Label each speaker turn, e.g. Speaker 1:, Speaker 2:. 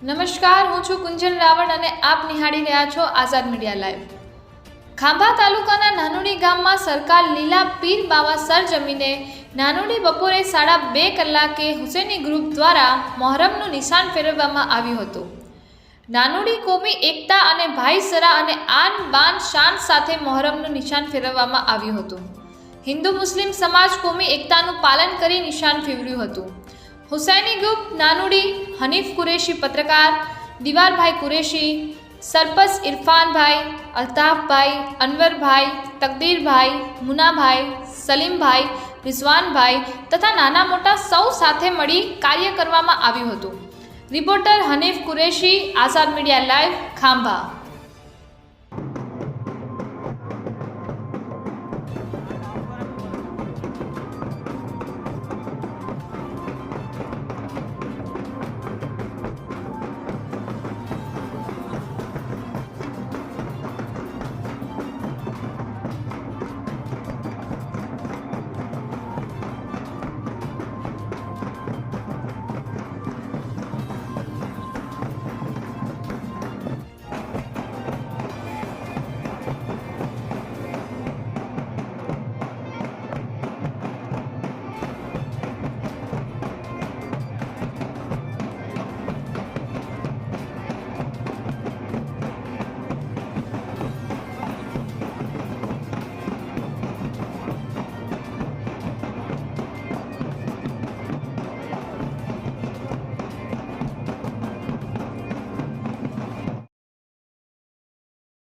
Speaker 1: નમસ્કાર, હું છું કુંજલ રાવળ અને આપ નિહાળી રહ્યા છો આઝાદ મીડિયા લાઈવ। ખાંભા તાલુકાના નાનુડી ગામમાં સરકાર લીલા પીર બાવા સરજમીને નાનુડી બપોરે 2:30 કલાકે હુસેની ગ્રુપ દ્વારા મોહરમનું નિશાન ફેરવવામાં આવ્યું હતું। નાનુડી કોમી એકતા અને ભાઈચારા અને આન બાન શાન સાથે મોહરમનું નિશાન ફેરવવામાં આવ્યું હતું। હિન્દુ મુસ્લિમ સમાજ કોમી એકતાનું પાલન કરી નિશાન ફેરવ્યું હતું। હુસૈની ગ્રુપ નાનુડી હનીફ કુરેશી પત્રકાર, દીવારભાઈ કુરેશી, સરપંચ ઇરફાનભાઈ, અલ્તાફભાઈ, અનવરભાઈ, તકદીરભાઈ, મુનાભાઈ, સલીમભાઈ, રિઝવાનભાઈ તથા નાના મોટા સૌ સાથે મળી કાર્ય કરવામાં આવ્યું હતું। રિપોર્ટર હનીફ કુરેશી, આઝાદ મીડિયા લાઈવ, ખાંભા।